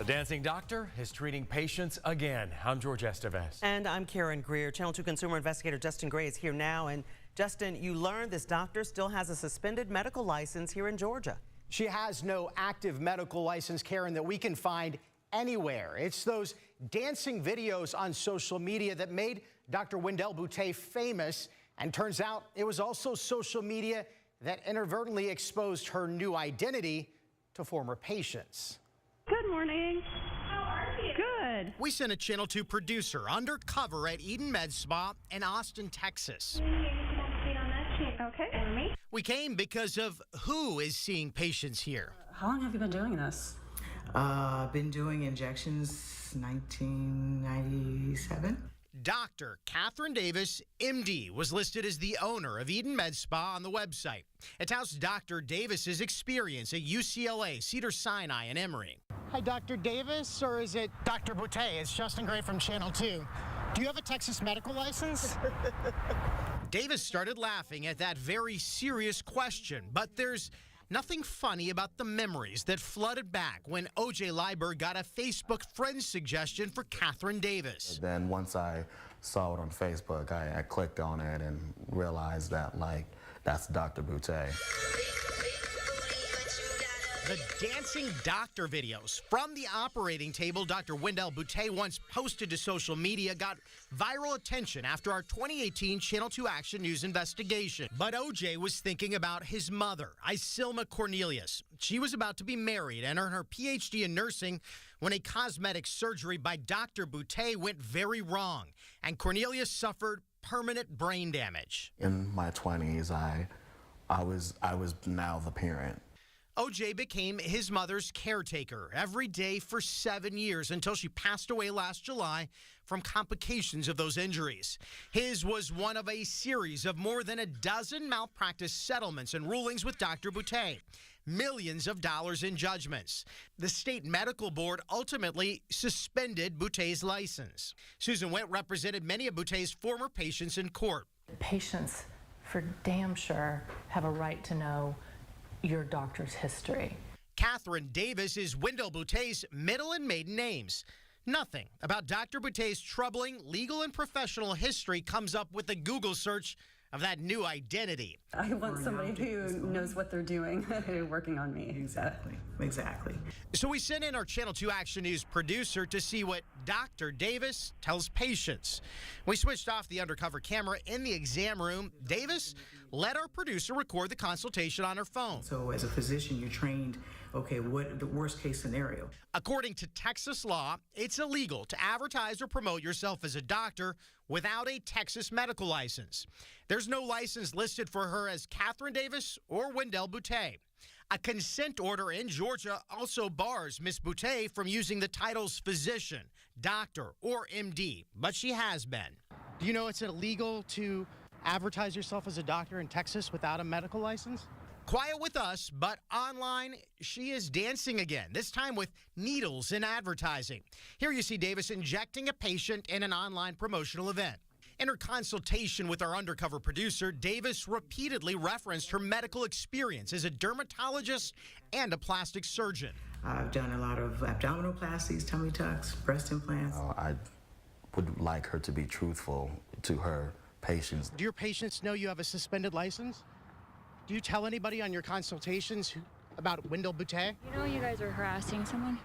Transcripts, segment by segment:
The dancing doctor is treating patients again. I'm George Estevez. And I'm Karen Greer. Channel 2 consumer investigator Justin Gray is here now. And Justin, you learned this doctor still has a suspended medical license here in Georgia. She has no active medical license, Karen, that we can find anywhere. It's those dancing videos on social media that made Dr. Wendell Boutte famous. And turns out it was also social media that inadvertently exposed her new identity to former patients. Good morning. How are you? Good. We sent a Channel 2 producer undercover at Eden Med Spa in Austin, Texas. Okay. We came because of who is seeing patients here. How long have you been doing this? Been doing injections 1997. Dr. Catherine Davis, MD, was listed as the owner of Eden Med Spa on the website. It touts Dr. Davis's experience at UCLA, Cedars-Sinai, and Emory. Hi, Dr. Davis, or is it Dr. Boutte? It's Justin Gray from Channel 2. Do you have a Texas medical license? Davis started laughing at that very serious question, but there's nothing funny about the memories that flooded back when O.J. Liber got a Facebook friend suggestion for Catherine Davis. Then once I saw it on Facebook, I clicked on it and realized that, that's Dr. Boutte. The dancing doctor videos from the operating table Dr. Wendell Boutte once posted to social media got viral attention after our 2018 Channel 2 Action News investigation. But OJ was thinking about his mother, Isilma Cornelius. She was about to be married and earn her PhD in nursing when a cosmetic surgery by Dr. Boutte went very wrong, and Cornelius suffered permanent brain damage. In my 20s, I was now the parent. OJ became his mother's caretaker every day for 7 years until she passed away last July from complications of those injuries. His was one of a series of more than a dozen malpractice settlements and rulings with Dr. Boutte. Millions of dollars in judgments. The state medical board ultimately suspended Boutte's license. Susan Witt represented many of Boutte's former patients in court. Patients, for damn sure, have a right to know your doctor's history. Catherine Davis is Wendell Boutte's middle and maiden names. Nothing about Dr. Boutte's troubling legal and professional history comes up with a Google search of that new identity. I want somebody who knows what they're doing, working on me. Exactly. So we sent in our Channel 2 Action News producer to see what Dr. Davis tells patients. We switched off the undercover camera in the exam room. Davis let our producer record the consultation on her phone. So as a physician, you're trained, okay, what the worst case scenario? According to Texas law, it's illegal to advertise or promote yourself as a doctor without a Texas medical license. There's no license listed for her as Catherine Davis or Wendell Boutte. A consent order in Georgia also bars Miss Boutte from using the titles physician, doctor, or MD, but she has been. Do you know it's illegal to advertise yourself as a doctor in Texas without a medical license? Quiet with us, but online, she is dancing again, this time with needles and advertising. Here you see Davis injecting a patient in an online promotional event. In her consultation with our undercover producer, Davis repeatedly referenced her medical experience as a dermatologist and a plastic surgeon. I've done a lot of abdominoplasties, tummy tucks, breast implants. I would like her to be truthful to her patients. Do your patients know you have a suspended license? Do you tell anybody on your consultations about Wendell Boutte? You know you guys are harassing someone?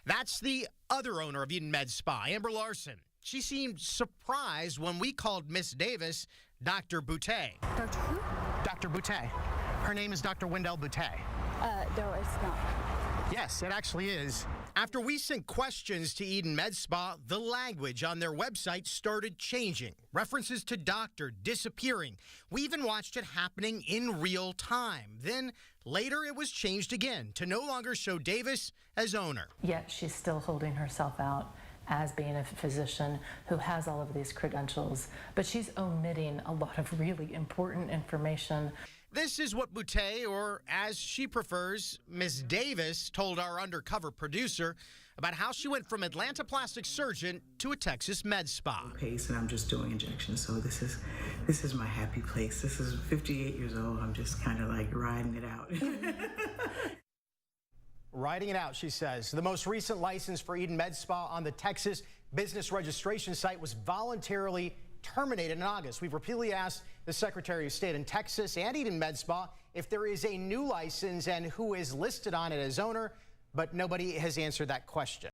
That's the other owner of Eden Med Spa, Amber Larson. She seemed surprised when we called Miss Davis Dr. Boutte. Dr. who? Dr. Boutte. Her name is Dr. Wendell Boutte. No, it's not. Yes, it actually is. After we sent questions to Eden Med Spa, the language on their website started changing. References to doctor disappearing. We even watched it happening in real time. Then later it was changed again to no longer show Davis as owner. Yet she's still holding herself out as being a physician who has all of these credentials, but she's omitting a lot of really important information. This is what Boutte, or as she prefers, Miss Davis, told our undercover producer about how she went from Atlanta plastic surgeon to a Texas med spa. Pace, and I'm just doing injections, so this is my happy place. This is 58 years old. I'm just kind of like riding it out. Writing it out, she says. The most recent license for Eden Med Spa on the Texas business registration site was voluntarily terminated in August. We've repeatedly asked the Secretary of State in Texas and Eden Med Spa if there is a new license and who is listed on it as owner, but nobody has answered that question.